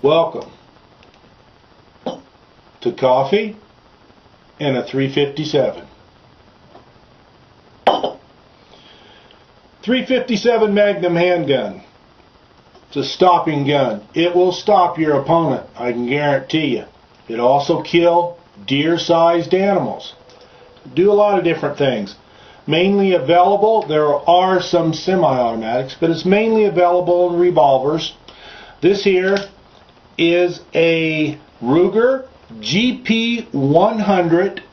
Welcome to coffee and a 357. 357 Magnum handgun. It's a stopping gun. It will stop your opponent, I can guarantee you. It also kill deer-sized animals. Do a lot of different things. Mainly available, there are some semi-automatics, but it's mainly available in revolvers. This here is a Ruger GP100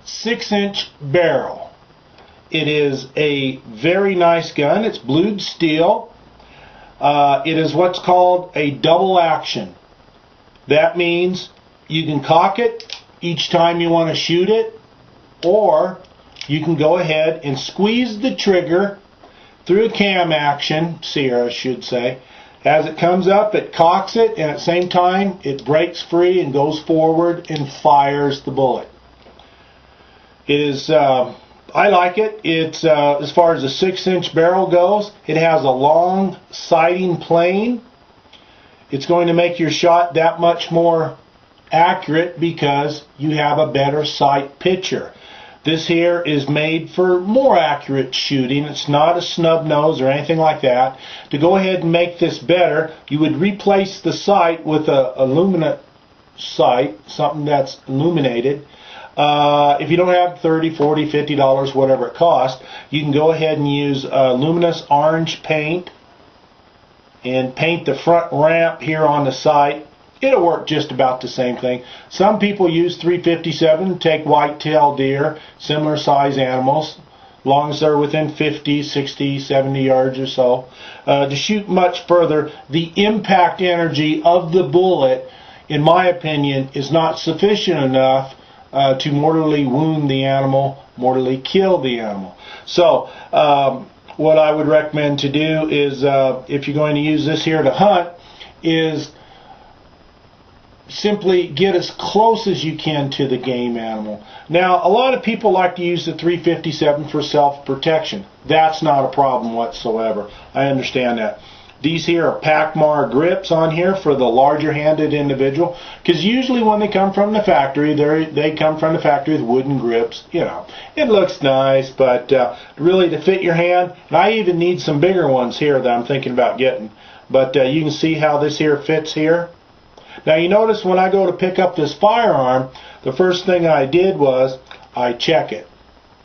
6-inch barrel. It is a very nice gun. It's blued steel. It is what's called a double action. That means you can cock it each time you want to shoot it, or you can go ahead and squeeze the trigger through a cam action, sear I should say. As it comes up, it cocks it, and at the same time it breaks free and goes forward and fires the bullet. It is, I like it. It's as far as a 6-inch barrel goes, it has a long sighting plane. It's going to make your shot that much more accurate because you have a better sight picture. This here is made for more accurate shooting. It's not a snub nose or anything like that. To go ahead and make this better, you would replace the sight with a luminant sight, something that's illuminated. If you don't have $30, $40, $50, whatever it costs, you can go ahead and use luminous orange paint and paint the front ramp here on the sight. It'll work just about the same thing. Some people use 357 to take white-tailed deer, similar size animals, as long as they're within 50, 60, 70 yards or so. To shoot much further, the impact energy of the bullet, in my opinion, is not sufficient enough to mortally wound the animal, mortally kill the animal. So, what I would recommend to do is, if you're going to use this here to hunt, is simply get as close as you can to the game animal. Now, a lot of people like to use the 357 for self-protection. That's not a problem whatsoever. I understand that. These here are Pacmar grips on here for the larger-handed individual, because usually when they come from the factory, they come from the factory with wooden grips. You know, it looks nice, but really to fit your hand, and I even need some bigger ones here that I'm thinking about getting. But you can see how this here fits here. Now you notice when I go to pick up this firearm, the first thing I did was I check it.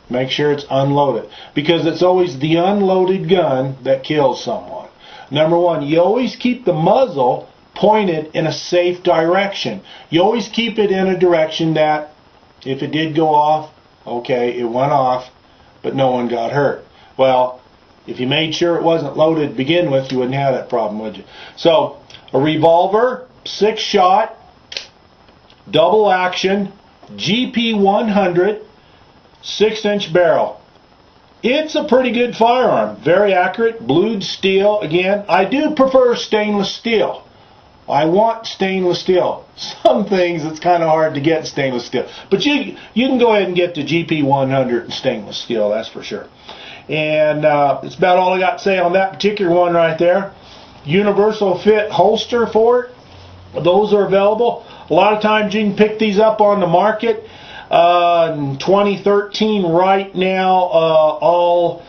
Make sure it's unloaded. Because it's always the unloaded gun that kills someone. Number one, you always keep the muzzle pointed in a safe direction. You always keep it in a direction that if it did go off, okay, it went off, but no one got hurt. Well, if you made sure it wasn't loaded to begin with, you wouldn't have that problem, would you? So, a revolver, 6-shot, double action, GP100, 6-inch barrel. It's a pretty good firearm. Very accurate, blued steel. Again, I do prefer stainless steel. I want stainless steel. Some things it's kind of hard to get stainless steel. But you can go ahead and get the GP100 in stainless steel, that's for sure. And that's about all I got to say on that particular one right there. Universal fit holster for it. Those are available. A lot of times you can pick these up on the market. In 2013 right now, all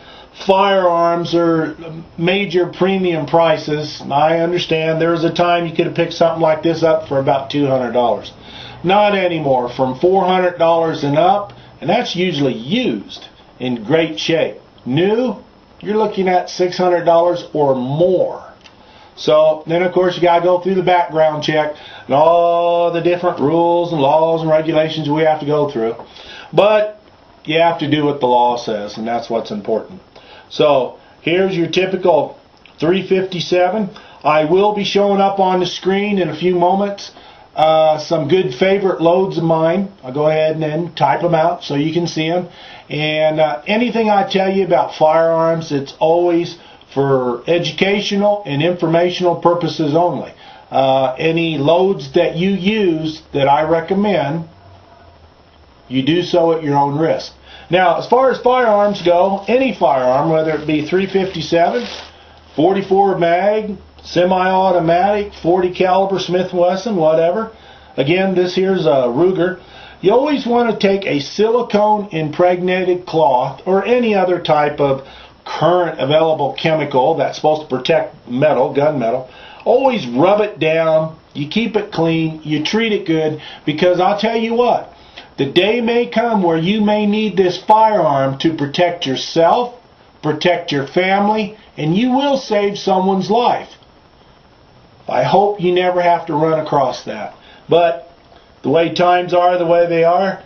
firearms are major premium prices. I understand there was a time you could have picked something like this up for about $200. Not anymore. From $400 and up, and that's usually used in great shape. New, you're looking at $600 or more. So then of course you got to go through the background check and all the different rules and laws and regulations we have to go through. But you have to do what the law says, and that's what's important. So here's your typical 357. I will be showing up on the screen in a few moments some good favorite loads of mine. I'll go ahead and then type them out so you can see them. And anything I tell you about firearms, it's always for educational and informational purposes only. Any loads that you use that I recommend, you do so at your own risk. Now, as far as firearms go, any firearm, whether it be 357, 44 mag, semi-automatic, 40 caliber Smith & Wesson, whatever. Again, this here's a Ruger. You always want to take a silicone impregnated cloth or any other type of current available chemical that's supposed to protect metal, gunmetal. Always rub it down. You keep it clean. You treat it good, because I'll tell you what, the day may come where you may need this firearm to protect yourself, protect your family, and you will save someone's life. I hope you never have to run across that. But the way times are the way they are,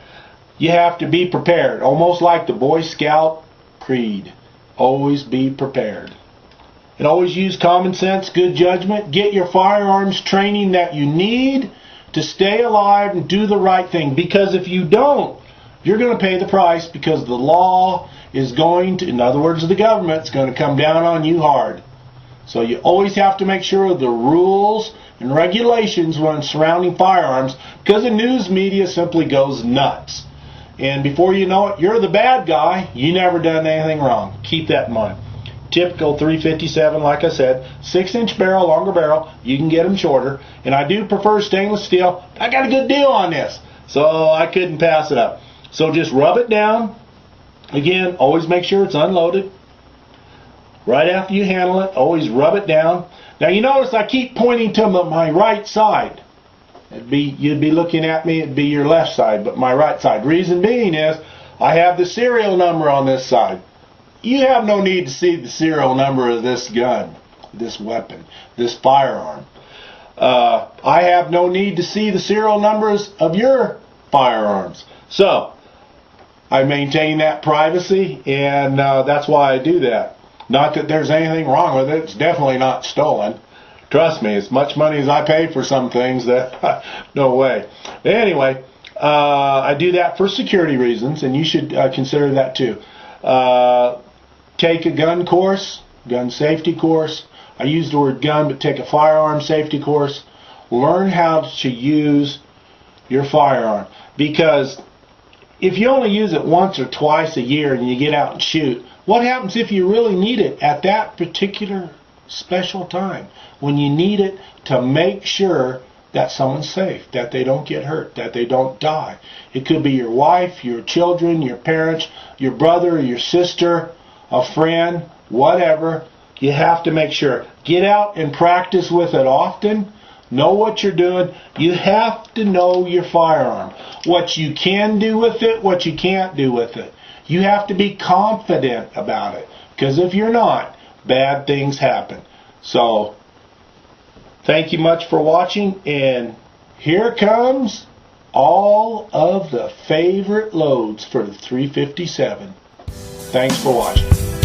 you have to be prepared. Almost like the Boy Scout creed. Always be prepared. And always use common sense, good judgment. Get your firearms training that you need to stay alive and do the right thing. Because if you don't, you're going to pay the price, because the law is going to, in other words, the government's going to come down on you hard. So you always have to make sure of the rules and regulations when surrounding firearms, because the news media simply goes nuts. And before you know it, you're the bad guy. You never done anything wrong. Keep that in mind. Typical 357, like I said, 6-inch barrel, longer barrel. You can get them shorter. And I do prefer stainless steel. I got a good deal on this, so I couldn't pass it up. So just rub it down. Again, always make sure it's unloaded. Right after you handle it, always rub it down. Now you notice I keep pointing to my right side. You'd be looking at me, it'd be your left side, but my right side. Reason being is I have the serial number on this side. You have no need to see the serial number of this gun, this weapon, this firearm. I have no need to see the serial numbers of your firearms. So I maintain that privacy, and that's why I do that. Not that there's anything wrong with it. It's definitely not stolen. Trust me, as much money as I pay for some things, that no way. But anyway, I do that for security reasons, and you should consider that too. Take a gun course, gun safety course. I use the word gun, but take a firearm safety course. Learn how to use your firearm, because if you only use it once or twice a year and you get out and shoot, what happens if you really need it at that particular special time, when you need it to make sure that someone's safe, that they don't get hurt, that they don't die? It could be your wife, your children, your parents, your brother, your sister, a friend, whatever. You have to make sure. Get out and practice with it often. Know what you're doing. You have to know your firearm. What you can do with it, what you can't do with it. You have to be confident about it, because if you're not, bad things happen. So, thank you much for watching, and here comes all of the favorite loads for the 357. Thanks for watching.